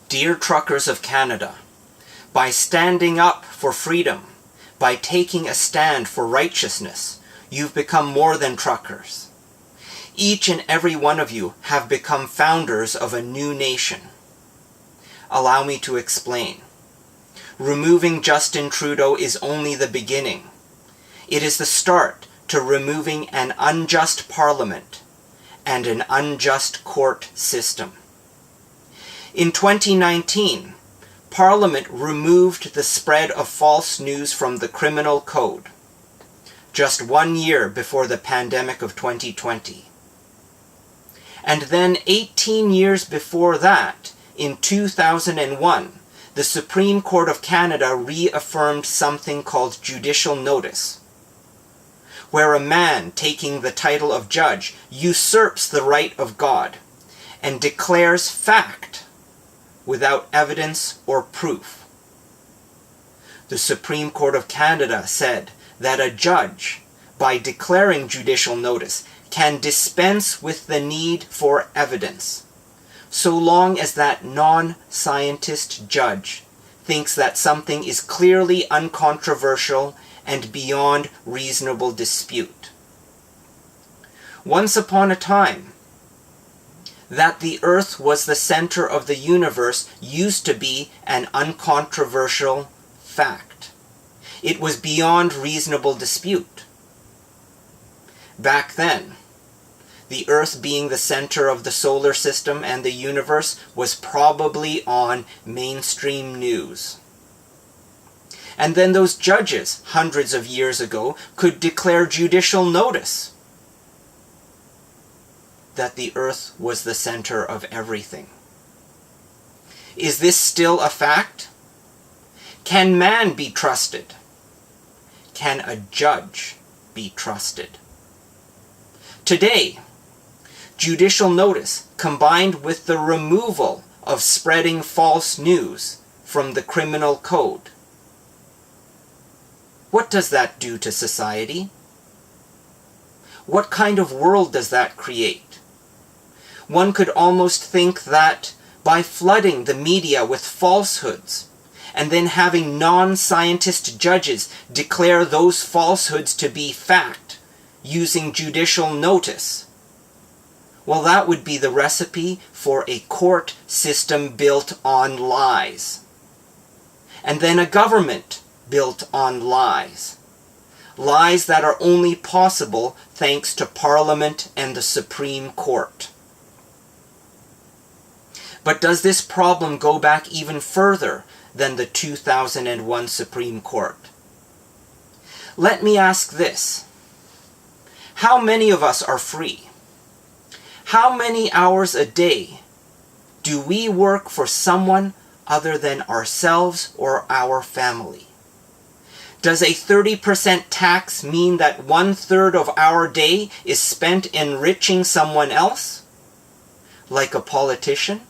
Dear truckers of Canada, by standing up for freedom, by taking a stand for righteousness, you've become more than truckers. Each and every one of you have become founders of a new nation. Allow me to explain. Removing Justin Trudeau is only the beginning. It is the start to removing an unjust parliament and an unjust court system. In 2019, Parliament removed the spread of false news from the criminal code, just 1 year before the pandemic of 2020. And then 18 years before that, in 2001, the Supreme Court of Canada reaffirmed something called judicial notice, where a man taking the title of judge usurps the right of God and declares fact without evidence or proof. The Supreme Court of Canada said that a judge, by declaring judicial notice, can dispense with the need for evidence, so long as that non-scientist judge thinks that something is clearly uncontroversial and beyond reasonable dispute. Once upon a time, that the earth was the center of the universe used to be an uncontroversial fact. It was beyond reasonable dispute. Back then, the earth being the center of the solar system and the universe was probably on mainstream news. And then those judges, hundreds of years ago, could declare judicial notice that the earth was the center of everything. Is this still a fact? Can man be trusted? Can a judge be trusted? Today, judicial notice combined with the removal of spreading false news from the criminal code. What does that do to society? What kind of world does that create? One could almost think that by flooding the media with falsehoods and then having non-scientist judges declare those falsehoods to be fact using judicial notice, well, that would be the recipe for a court system built on lies. And then a government built on lies. Lies that are only possible thanks to Parliament and the Supreme Court. But does this problem go back even further than the 2001 Supreme Court? Let me ask this. How many of us are free? How many hours a day do we work for someone other than ourselves or our family? Does a 30% tax mean that 1/3 of our day is spent enriching someone else? Like a politician?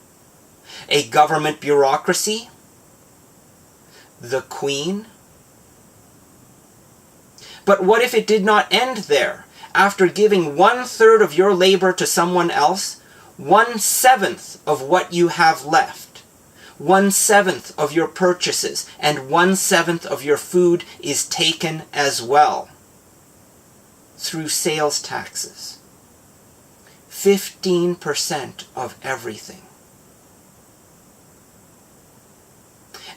A government bureaucracy? The Queen? But what if it did not end there? After giving 1/3 of your labor to someone else, 1/7 of what you have left, 1/7 of your purchases, and 1/7 of your food is taken as well through sales taxes. 15% of everything.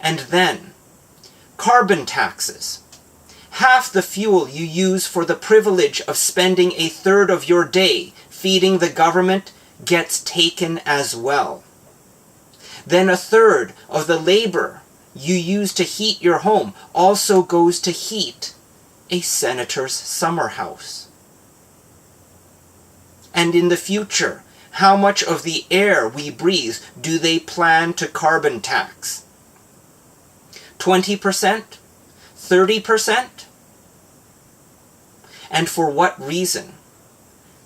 And then, carbon taxes. Half the fuel you use for the privilege of spending 1/3 of your day feeding the government gets taken as well. Then 1/3 of the labor you use to heat your home also goes to heat a senator's summer house. And in the future, how much of the air we breathe do they plan to carbon tax? 20%? 30%? And for what reason?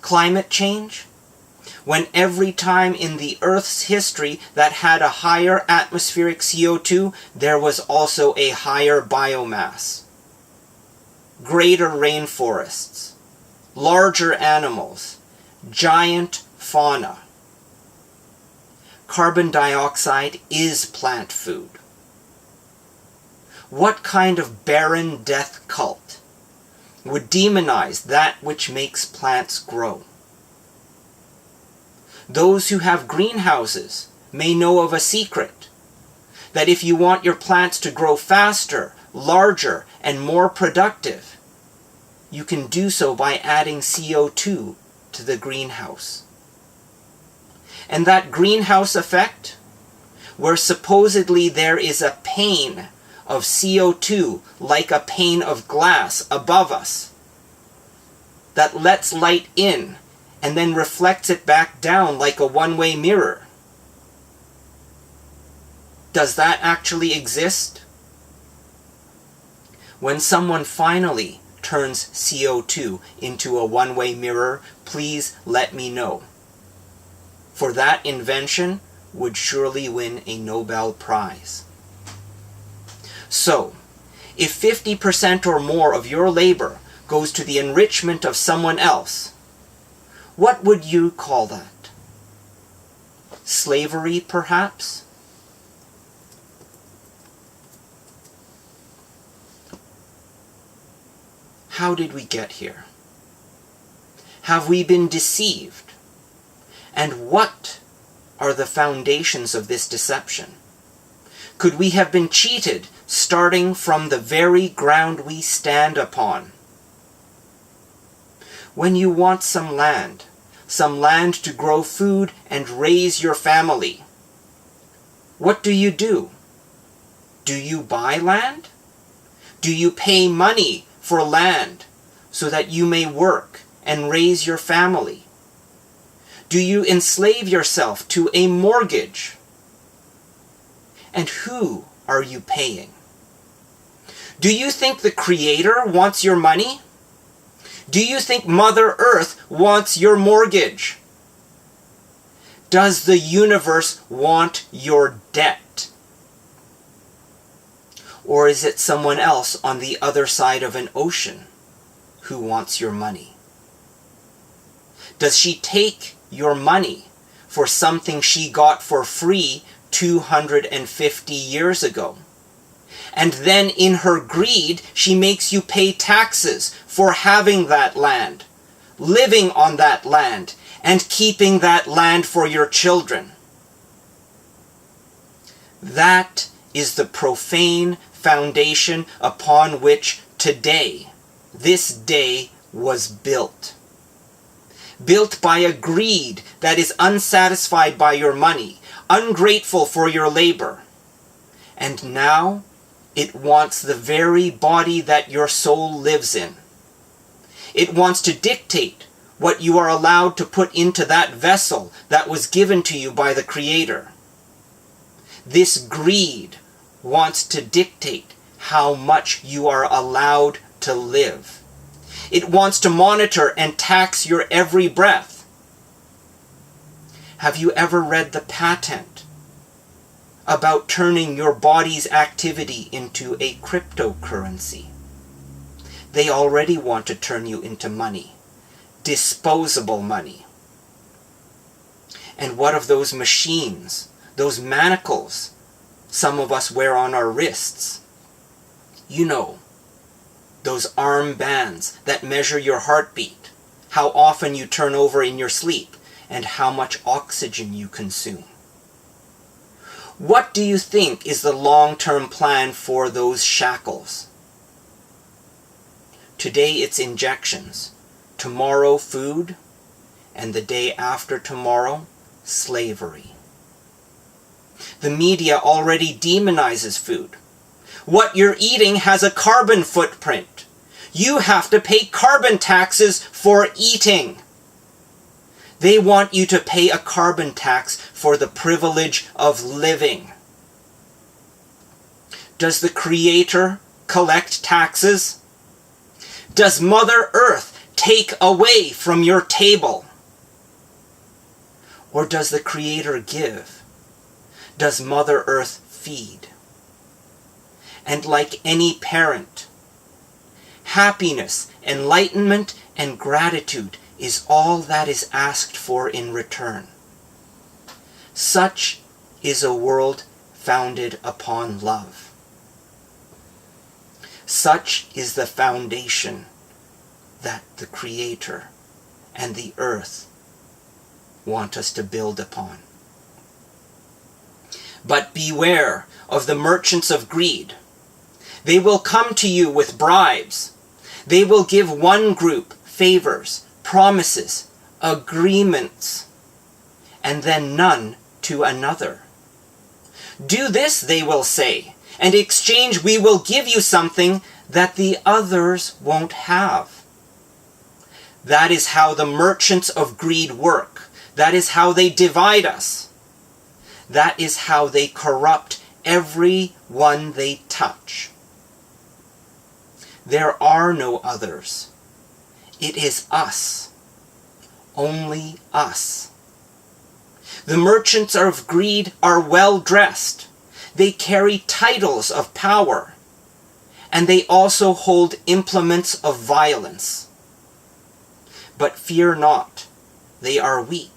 Climate change? When every time in the Earth's history that had a higher atmospheric CO2, there was also a higher biomass. Greater rainforests, larger animals, giant fauna. carbon dioxide is plant food? What kind of barren death cult would demonize that which makes plants grow? Those who have greenhouses may know of a secret, that if you want your plants to grow faster, larger, and more productive, you can do so by adding CO2 to the greenhouse. And that greenhouse effect, where supposedly there is a pane of CO2 like a pane of glass above us that lets light in and then reflects it back down like a one-way mirror. Does that actually exist? When someone finally turns CO2 into a one-way mirror, please let me know. For that invention would surely win a Nobel Prize. So, if 50% or more of your labor goes to the enrichment of someone else, what would you call that? Slavery, perhaps? How did we get here? Have we been deceived? And what are the foundations of this deception? Could we have been cheated starting from the very ground we stand upon? When you want some land to grow food and raise your family, what do? Do you buy land? Do you pay money for land so that you may work and raise your family? Do you enslave yourself to a mortgage? And who are you paying? Do you think the Creator wants your money? Do you think Mother Earth wants your mortgage? Does the universe want your debt? Or is it someone else on the other side of an ocean who wants your money? Does she take your money for something she got for free 250 years ago? And then in her greed, she makes you pay taxes for having that land, living on that land, and keeping that land for your children. That is the profane foundation upon which today, this day, was built. Built by a greed that is unsatisfied by your money, ungrateful for your labor. And now it wants the very body that your soul lives in. It wants to dictate what you are allowed to put into that vessel that was given to you by the Creator. This greed wants to dictate how much you are allowed to live. It wants to monitor and tax your every breath. Have you ever read the patent about turning your body's activity into a cryptocurrency? They already want to turn you into money, disposable money. And what of those machines, those manacles some of us wear on our wrists? You know, those armbands that measure your heartbeat, how often you turn over in your sleep, and how much oxygen you consume. What do you think is the long-term plan for those shackles? Today it's injections, tomorrow food, and the day after tomorrow, slavery. The media already demonizes food. What you're eating has a carbon footprint. You have to pay carbon taxes for eating. They want you to pay a carbon tax for the privilege of living. Does the Creator collect taxes? Does Mother Earth take away from your table? Or does the Creator give? Does Mother Earth feed? And like any parent, happiness, enlightenment, and gratitude is all that is asked for in return. Such is a world founded upon love. Such is the foundation that the Creator and the earth want us to build upon. But beware of the merchants of greed. They will come to you with bribes. They will give one group favors, promises, agreements, and then none to another. Do this, they will say, and in exchange we will give you something that the others won't have. That is how the merchants of greed work. That is how they divide us. That is how they corrupt everyone they touch. There are no others. It is us. Only us. The merchants of greed are well dressed. They carry titles of power. And they also hold implements of violence. But fear not, they are weak.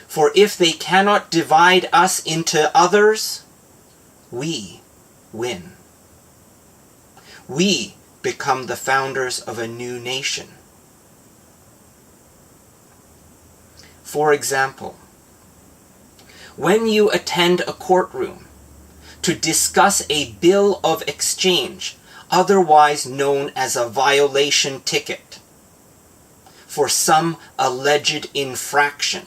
For if they cannot divide us into others, we win. We become the founders of a new nation. For example, when you attend a courtroom to discuss a bill of exchange, otherwise known as a violation ticket, for some alleged infraction,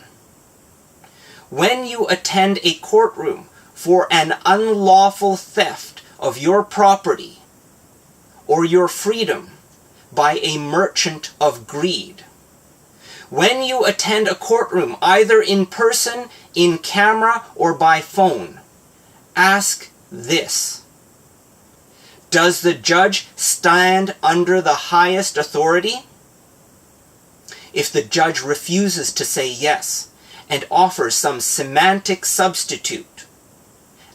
when you attend a courtroom for an unlawful theft of your property or your freedom by a merchant of greed, when you attend a courtroom either in person, in camera, or by phone, ask this: does the judge stand under the highest authority? If the judge refuses to say yes, and offers some semantic substitute,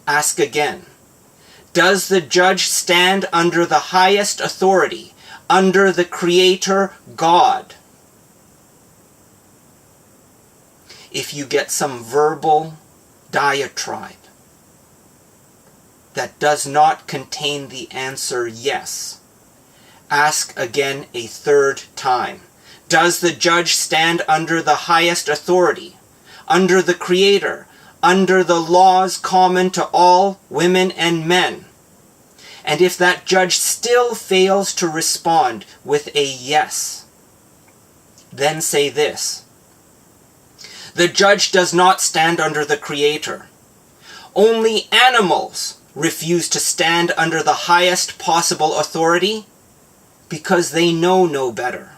ask again: does the judge stand under the highest authority, under the Creator God? If you get some verbal diatribe that does not contain the answer yes, ask again a third time: does the judge stand under the highest authority, under the Creator, under the laws common to all women and men? And if that judge still fails to respond with a yes, then say this: the judge does not stand under the Creator. Only animals refuse to stand under the highest possible authority because they know no better.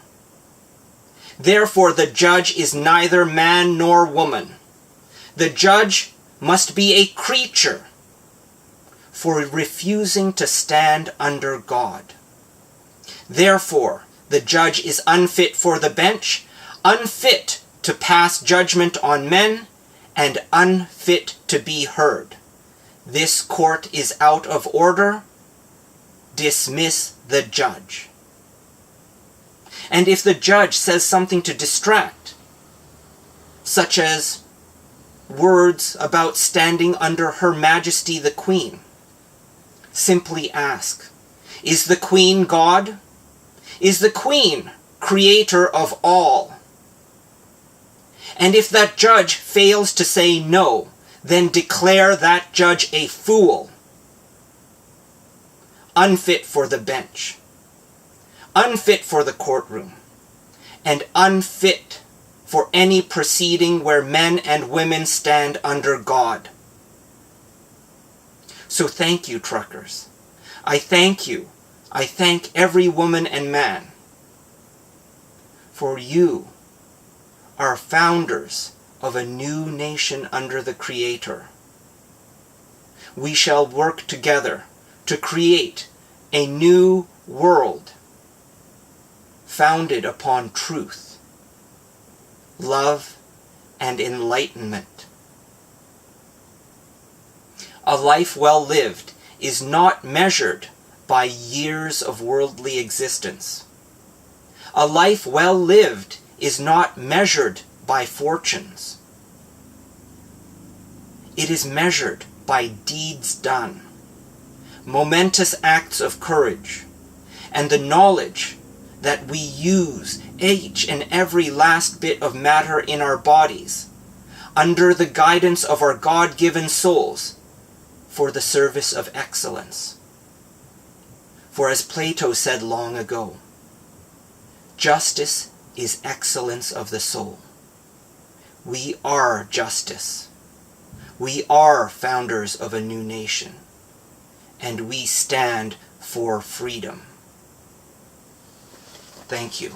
Therefore, the judge is neither man nor woman. The judge must be a creature for refusing to stand under God. Therefore, the judge is unfit for the bench, unfit to pass judgment on men, and unfit to be heard. This court is out of order. Dismiss the judge. And if the judge says something to distract, such as words about standing under Her Majesty the Queen, simply ask: is the Queen God? Is the Queen Creator of all? And if that judge fails to say no, then declare that judge a fool, unfit for the bench, unfit for the courtroom, and unfit for any proceeding where men and women stand under God. So thank you, truckers. I thank you. I thank every woman and man. For you are founders of a new nation under the Creator. We shall work together to create a new world founded upon truth, love, and enlightenment. A life well lived is not measured by years of worldly existence. A life well lived is not measured by fortunes. It is measured by deeds done, momentous acts of courage, and the knowledge that we use each and every last bit of matter in our bodies under the guidance of our God-given souls for the service of excellence. For as Plato said long ago, justice is excellence of the soul. We are justice. We are founders of a new nation, and we stand for freedom. Thank you.